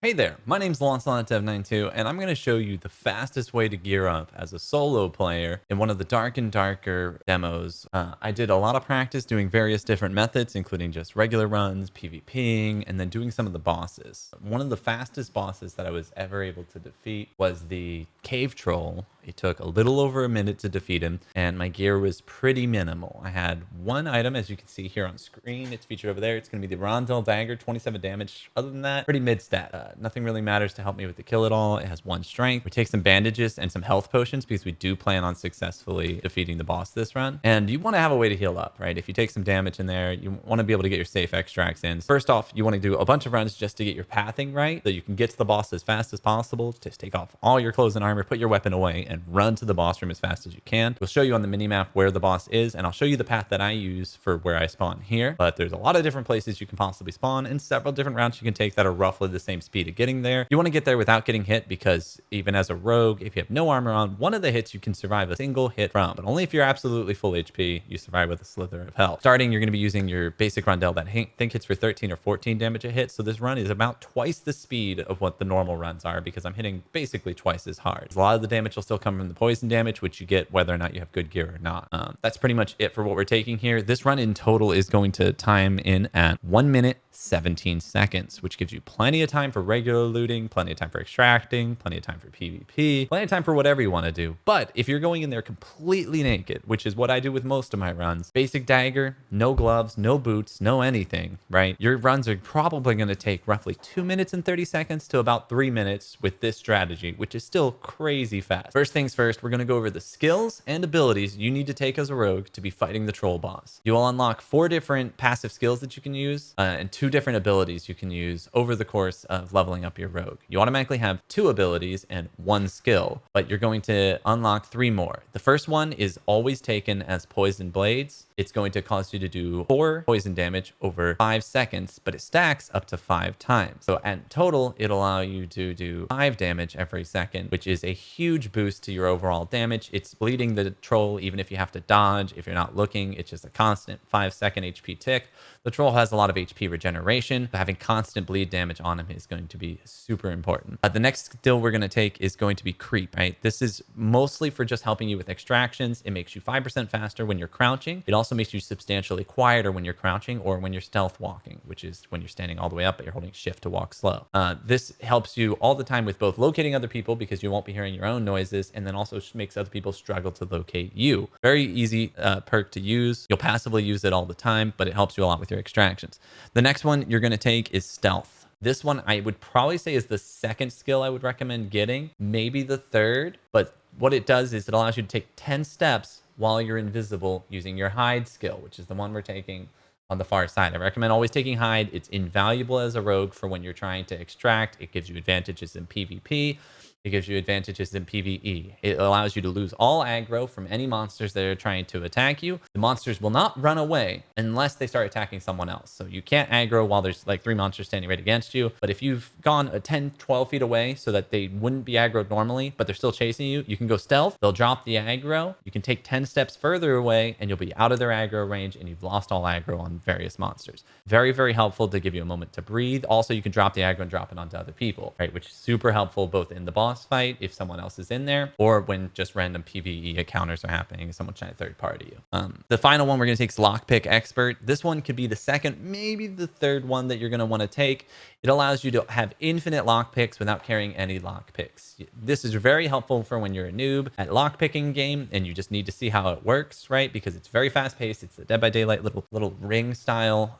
Hey there, my name's LancelotDev92, and I'm going to show you the fastest way to gear up as a solo player in one of the Dark and Darker demos. I did a lot of practice doing various different methods, including just regular runs, PvPing, and then doing some of the bosses. One of the fastest bosses that I was ever able to defeat was the Cave Troll. It took a little over a minute to defeat him, and my gear was pretty minimal. I had one item, as you can see here on screen. It's featured over there. It's going to be the Rondel Dagger, 27 damage. Other than that, pretty mid stat. Nothing really matters to help me with the kill at all. It has one strength. We take some bandages and some health potions because we do plan on successfully defeating the boss this run. And you want to have a way to heal up, right? If you take some damage in there, you want to be able to get your safe extracts in. First off, you want to do a bunch of runs just to get your pathing right, so you can get to the boss as fast as possible. Just take off all your clothes and armor, put your weapon away, and run to the boss room as fast as you can. We'll show you on the minimap where the boss is, and I'll show you the path that I use for where I spawn here. But there's a lot of different places you can possibly spawn and several different routes you can take that are roughly the same speed of getting there. You want to get there without getting hit, because even as a rogue, if you have no armor on, one of the hits you can survive a single hit from, but only if you're absolutely full HP, you survive with a slither of health. Starting, you're going to be using your basic Rondel that I think hits for 13 or 14 damage a hit. So this run is about twice the speed of what the normal runs are, because I'm hitting basically twice as hard. A lot of the damage will still come from the poison damage, which you get whether or not you have good gear or not. That's pretty much it for what we're taking here. This run in total is going to time in at 1 minute 17 seconds, which gives you plenty of time for regular looting, plenty of time for extracting, plenty of time for PvP, plenty of time for whatever you want to do. But if you're going in there completely naked, which is what I do with most of my runs, basic dagger, no gloves, no boots, no anything, right? Your runs are probably going to take roughly 2 minutes and 30 seconds to about 3 minutes with this strategy, which is still crazy fast. First things first, we're going to go over the skills and abilities you need to take as a rogue to be fighting the troll boss. You will unlock 4 different passive skills that you can use, and 2 different abilities you can use over the course of leveling up your rogue. You automatically have 2 abilities and 1 skill, but you're going to unlock 3 more. The first one is always taken as poison blades. It's going to cause you to do 4 poison damage over 5 seconds, but it stacks up to 5 times. So in total, it'll allow you to do 5 damage every second, which is a huge boost to your overall damage. It's bleeding the troll even if you have to dodge. If you're not looking, it's just a constant 5-second HP tick. The troll has a lot of HP regeneration, but having constant bleed damage on him is going to be super important. The next skill we're going to take is going to be creep, right? This is mostly for just helping you with extractions. It makes you 5% faster when you're crouching. It also makes you substantially quieter when you're crouching or when you're stealth walking, which is when you're standing all the way up, but you're holding shift to walk slow. This helps you all the time with both locating other people, because you won't be hearing your own noises, and then also makes other people struggle to locate you. Very easy perk to use. You'll passively use it all the time, but it helps you a lot with your extractions. The next one you're going to take is stealth. This one I would probably say is the second skill I would recommend getting, maybe the third, but what it does is it allows you to take 10 steps while you're invisible using your hide skill, which is the one we're taking on the far side. I recommend always taking hide. It's invaluable as a rogue for when you're trying to extract. It gives you advantages in PvP. It gives you advantages in PvE. It allows you to lose all aggro from any monsters that are trying to attack you. The monsters will not run away unless they start attacking someone else. So you can't aggro while there's like 3 monsters standing right against you. But if you've gone 10, 12 feet away so that they wouldn't be aggroed normally, but they're still chasing you, you can go stealth. They'll drop the aggro. You can take 10 steps further away and you'll be out of their aggro range, and you've lost all aggro on various monsters. Very, very helpful to give you a moment to breathe. Also, you can drop the aggro and drop it onto other people, right? Which is super helpful both in the boss fight if someone else is in there, or when just random PvE encounters are happening, someone trying to third party you. The final one we're going to take is Lockpick Expert. This one could be the second, maybe the third one that you're going to want to take. It allows you to have infinite lockpicks without carrying any lockpicks. This is very helpful for when you're a noob at lockpicking game and you just need to see how it works, right? Because it's very fast paced. It's the Dead by Daylight little ring style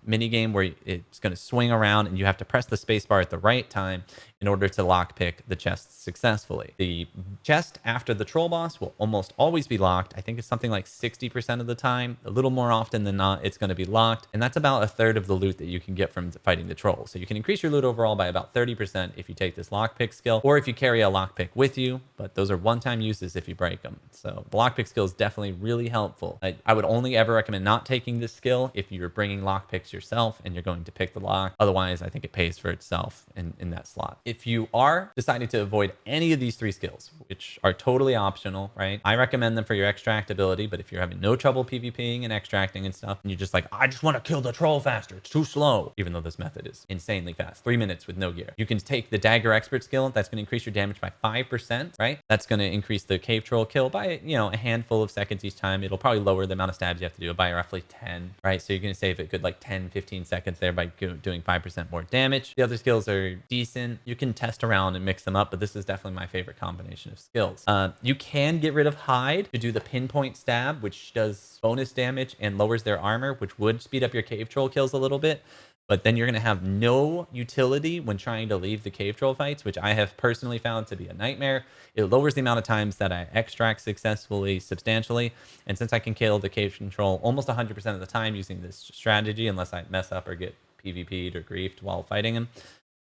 mini game where it's going to swing around and you have to press the spacebar at the right time in order to lockpick the chests successfully. The chest after the troll boss will almost always be locked. I think it's something like 60% of the time. A little more often than not, it's going to be locked. And that's about a third of the loot that you can get from fighting the troll. So you can increase your loot overall by about 30% if you take this lockpick skill, or if you carry a lockpick with you, but those are one-time uses if you break them. So the lockpick skill is definitely really helpful. I would only ever recommend not taking this skill if you're bringing lockpicks yourself and you're going to pick the lock. Otherwise, I think it pays for itself in that slot. If you are deciding to avoid any of these 3 skills, which are totally optional, right? I recommend them for your extract ability, but if you're having no trouble PvPing and extracting and stuff, and you're just like, I just want to kill the troll faster, it's too slow, even though this method is insane insanely fast. 3 minutes with no gear. You can take the Dagger Expert skill. That's going to increase your damage by 5%, right? That's going to increase the Cave Troll kill by, a handful of seconds each time. It'll probably lower the amount of stabs you have to do by roughly 10, right? So you're going to save a good like 10, 15 seconds there by doing 5% more damage. The other skills are decent. You can test around and mix them up, but this is definitely my favorite combination of skills. You can get rid of Hide to do the pinpoint stab, which does bonus damage and lowers their armor, which would speed up your Cave Troll kills a little bit. But then you're going to have no utility when trying to leave the Cave Troll fights, which I have personally found to be a nightmare. It lowers the amount of times that I extract successfully substantially. And since I can kill the Cave Troll almost 100% of the time using this strategy, unless I mess up or get PvP'd or griefed while fighting him,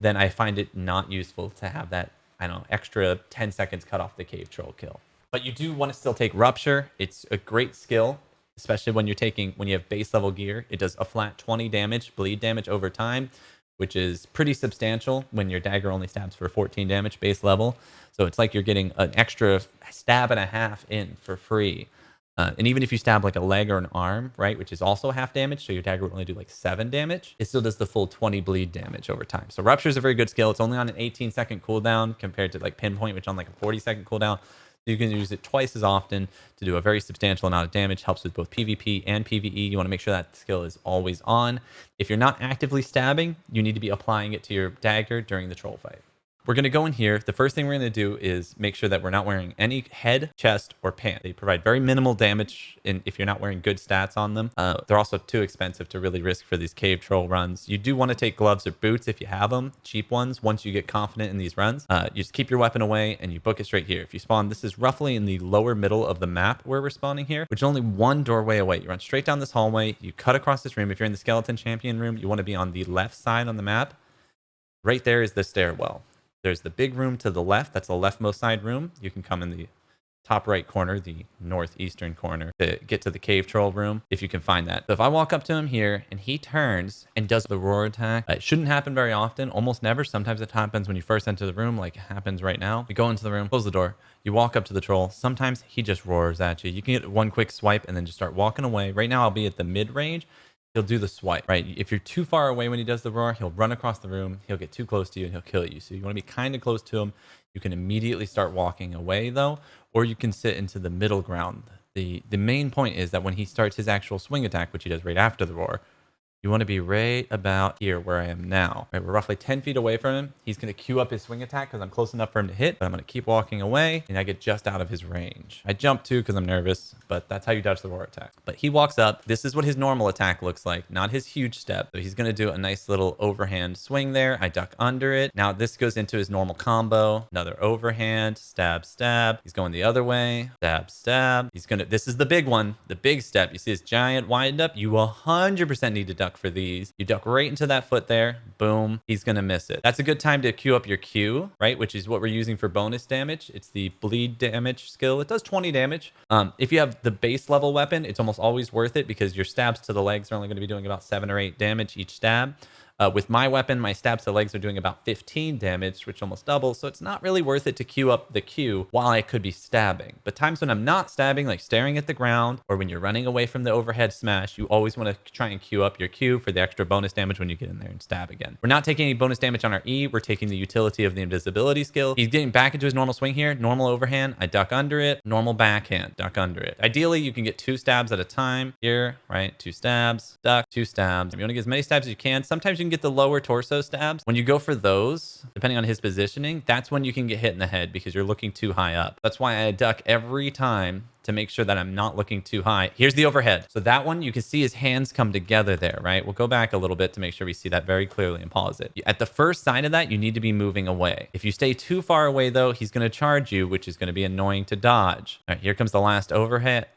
then I find it not useful to have that, extra 10 seconds cut off the Cave Troll kill. But you do want to still take Rupture. It's a great skill, especially when you have base level gear. It does a flat 20 damage, bleed damage over time, which is pretty substantial when your dagger only stabs for 14 damage base level. So it's like you're getting an extra stab and a half in for free. And even if you stab like a leg or an arm, right, which is also half damage, so your dagger would only do like 7 damage, it still does the full 20 bleed damage over time. So Rupture is a very good skill. It's only on an 18-second cooldown compared to like Pinpoint, which on like a 40-second cooldown. You can use it twice as often to do a very substantial amount of damage. Helps with both PvP and PvE. You want to make sure that skill is always on. If you're not actively stabbing, you need to be applying it to your dagger during the troll fight. We're going to go in here. The first thing we're going to do is make sure that we're not wearing any head, chest, or pants. They provide very minimal damage if you're not wearing good stats on them. They're also too expensive to really risk for these cave troll runs. You do want to take gloves or boots if you have them, cheap ones, once you get confident in these runs. You just keep your weapon away and you book it straight here. If you spawn, this is roughly in the lower middle of the map where we're spawning here, which is only one doorway away. You run straight down this hallway, you cut across this room. If you're in the Skeleton Champion room, you want to be on the left side on the map. Right there is the stairwell. There's the big room to the left. That's the leftmost side room. You can come in the top right corner, the northeastern corner, to get to the cave troll room if you can find that. So if I walk up to him here and he turns and does the roar attack, it shouldn't happen very often, almost never. Sometimes it happens when you first enter the room, like it happens right now. You go into the room, close the door, you walk up to the troll. Sometimes he just roars at you. You can get one quick swipe and then just start walking away. Right now I'll be at the mid range. He'll do the swipe, right? If you're too far away when he does the roar, he'll run across the room, he'll get too close to you, and he'll kill you. So you want to be kind of close to him. You can immediately start walking away, though, or you can sit into the middle ground. The main point is that when he starts his actual swing attack, which he does right after the roar, you want to be right about here where I am now. Right, we're roughly 10 feet away from him. He's going to queue up his swing attack because I'm close enough for him to hit, but I'm going to keep walking away, and I get just out of his range. I jump too because I'm nervous, but that's how you dodge the roar attack. But he walks up. This is what his normal attack looks like, not his huge step. So he's going to do a nice little overhand swing there. I duck under it. Now this goes into his normal combo. Another overhand, stab, stab. He's going the other way, stab, stab. This is the big one, the big step. You see his giant wind up? You 100% need to duck for these. You duck right into that foot there. Boom. He's going to miss it. That's a good time to queue up your Q, right? Which is what we're using for bonus damage. It's the bleed damage skill. It does 20 damage. If you have the base level weapon, it's almost always worth it because your stabs to the legs are only going to be doing about 7 or 8 damage each stab. With my weapon, my stabs to the legs are doing about 15 damage, which almost doubles. So it's not really worth it to queue up the Q while I could be stabbing. But times when I'm not stabbing, like staring at the ground, or when you're running away from the overhead smash, you always want to try and queue up your Q for the extra bonus damage when you get in there and stab again. We're not taking any bonus damage on our E. We're taking the utility of the invisibility skill. He's getting back into his normal swing here. Normal overhand. I duck under it. Normal backhand. Duck under it. Ideally, you can get 2 stabs at a time here, right? 2 stabs, duck, 2 stabs. You want to get as many stabs as you can. Sometimes you can get the lower torso stabs. When you go for those, depending on his positioning, that's when you can get hit in the head because you're looking too high up. That's why I duck every time to make sure that I'm not looking too high. Here's the overhead. So that one, you can see his hands come together there, right? We'll go back a little bit to make sure we see that very clearly and pause it. At the first sign of that, you need to be moving away. If you stay too far away though, he's going to charge you, which is going to be annoying to dodge. All right, here comes the last overhead,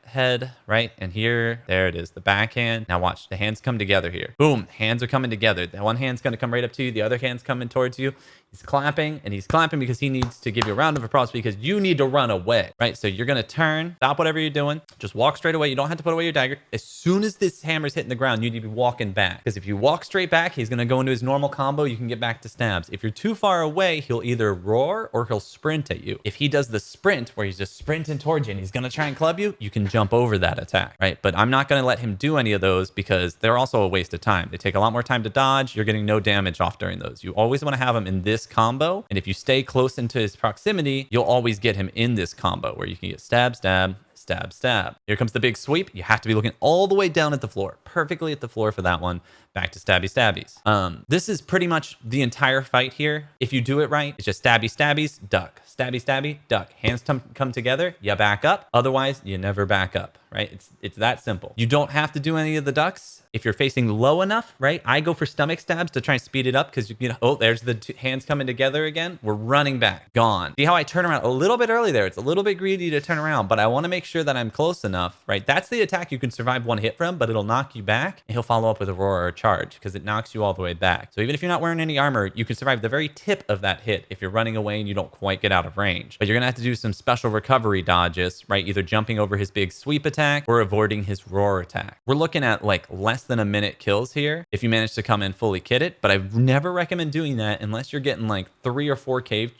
right? And here, there it is, the backhand. Now watch, the hands come together here. Boom, hands are coming together. The one hand's going to come right up to you. The other hand's coming towards you. He's clapping, and he's clapping because he needs to give you a round of applause because you need to run away, right? So you're going to turn, stop Stop whatever you're doing. Just walk straight away. You don't have to put away your dagger. As soon as this hammer's hitting the ground, you need to be walking back. Because if you walk straight back, he's going to go into his normal combo. You can get back to stabs. If you're too far away, he'll either roar or he'll sprint at you. If he does the sprint where he's just sprinting towards you and he's going to try and club you can jump over that attack, right? But I'm not going to let him do any of those because they're also a waste of time. They take a lot more time to dodge. You're getting no damage off during those. You always want to have him in this combo. And if you stay close into his proximity, you'll always get him in this combo where you can get stab, stab, stab, stab. Here comes the big sweep. You have to be looking all the way down at the floor, perfectly at the floor for that one. Back to stabby stabbies. This is pretty much the entire fight here. If you do it right, it's just stabby stabbies, duck, stabby stabby, duck. Hands come together, you back up. Otherwise, you never back up, right? It's that simple. You don't have to do any of the ducks. If you're facing low enough, right? I go for stomach stabs to try and speed it up because you know, oh, there's the two hands coming together again. We're running back, gone. See how I turn around a little bit early there? It's a little bit greedy to turn around, but I want to make sure that I'm close enough, right? That's the attack you can survive one hit from, but it'll knock you back and he'll follow up with a roar or a charge because it knocks you all the way back. So even if you're not wearing any armor, you can survive the very tip of that hit if you're running away and you don't quite get out of range. But you're gonna have to do some special recovery dodges, right? Either jumping over his big sweep attack or avoiding his roar attack. We're looking at like less than a minute kills here if you manage to come in fully kitted, but I never recommend doing that unless you're getting like 3 or 4 cave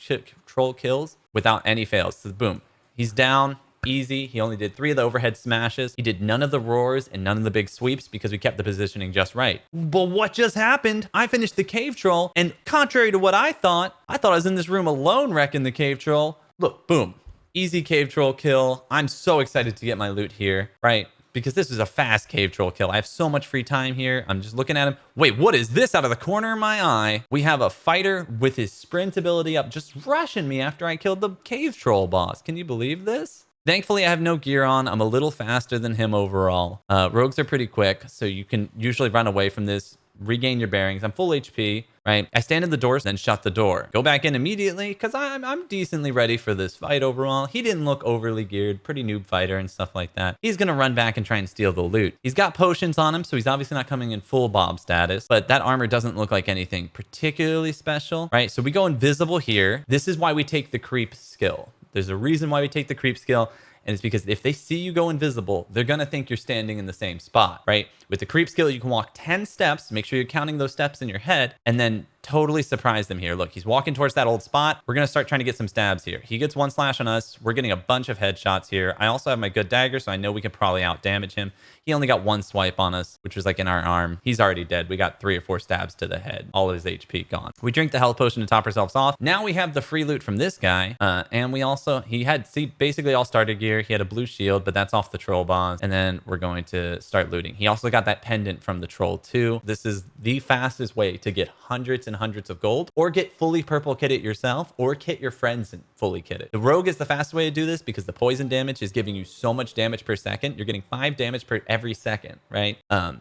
troll kills without any fails. So boom, he's down. Easy. He only did 3 of the overhead smashes. He did none of the roars and none of the big sweeps because we kept the positioning just right. But what just happened? I finished the cave troll, and contrary to what I thought I was in this room alone wrecking the cave troll. Look, boom. Easy cave troll kill. I'm so excited to get my loot here, right? Because this is a fast cave troll kill. I have so much free time here. I'm just looking at him. Wait, what is this out of the corner of my eye? We have a fighter with his sprint ability up just rushing me after I killed the cave troll boss. Can you believe this? Thankfully, I have no gear on. I'm a little faster than him overall. Rogues are pretty quick, so you can usually run away from this, regain your bearings. I'm full HP, right? I stand in the door, then shut the door. Go back in immediately, because I'm decently ready for this fight overall. He didn't look overly geared, pretty noob fighter and stuff like that. He's going to run back and try and steal the loot. He's got potions on him, so he's obviously not coming in full Bob status, but that armor doesn't look like anything particularly special, right? So we go invisible here. This is why we take the creep skill. There's a reason why we take the creep skill, and it's because if they see you go invisible, they're going to think you're standing in the same spot, right? With the creep skill, you can walk 10 steps, make sure you're counting those steps in your head, and then totally surprise them here. Look, he's walking towards that old spot. We're going to start trying to get some stabs here. He gets 1 slash on us. We're getting a bunch of headshots here. I also have my good dagger, so I know we can probably out damage him. He only got 1 swipe on us, which was like in our arm. He's already dead. We got 3 or 4 stabs to the head. All of his HP gone. We drink the health potion to top ourselves off. Now we have the free loot from this guy. And we also, he had, see, basically all starter gear. He had a blue shield, but that's off the troll boss. And then we're going to start looting. He also got that pendant from the troll too. This is the fastest way to get hundreds and hundreds of gold, or get fully purple kit it yourself, or kit your friends and fully kit it. The rogue is the fastest way to do this because the poison damage is giving you so much damage per second. You're getting 5 damage per every second, right?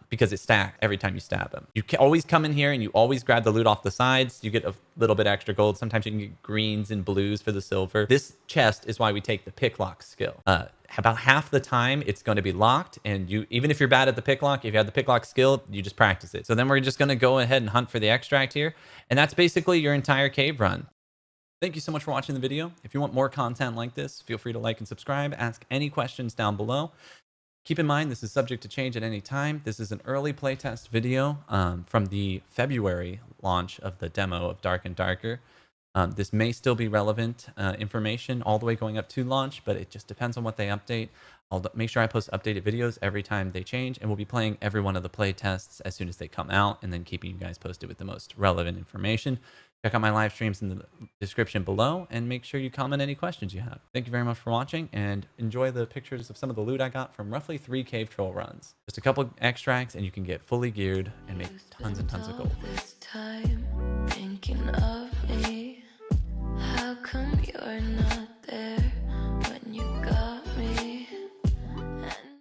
Because it's stacked every time you stab him. You can always come in here and you always grab the loot off the sides. You get a little bit extra gold. Sometimes you can get greens and blues for the silver. This chest is why we take the pick lock skill. About half the time it's going to be locked, and you, even if you're bad at the pick lock, if you have the pick lock skill, you just practice it. So then we're just going to go ahead and hunt for the extract here, and that's basically your entire cave run. Thank you so much for watching the video. If you want more content like this, feel free to like and subscribe. Ask any questions down below. Keep in mind, this is subject to change at any time. This is an early playtest video from the February launch of the demo of Dark and Darker. This may still be relevant information all the way going up to launch, but it just depends on what they update. I'll make sure I post updated videos every time they change, and we'll be playing every one of the play tests as soon as they come out, and then keeping you guys posted with the most relevant information. Check out my live streams in the description below, and make sure you comment any questions you have. Thank you very much for watching, and enjoy the pictures of some of the loot I got from roughly 3 cave troll runs. Just a couple extracts, and you can get fully geared and make tons and tons of gold. Thinking of me, how come you're not?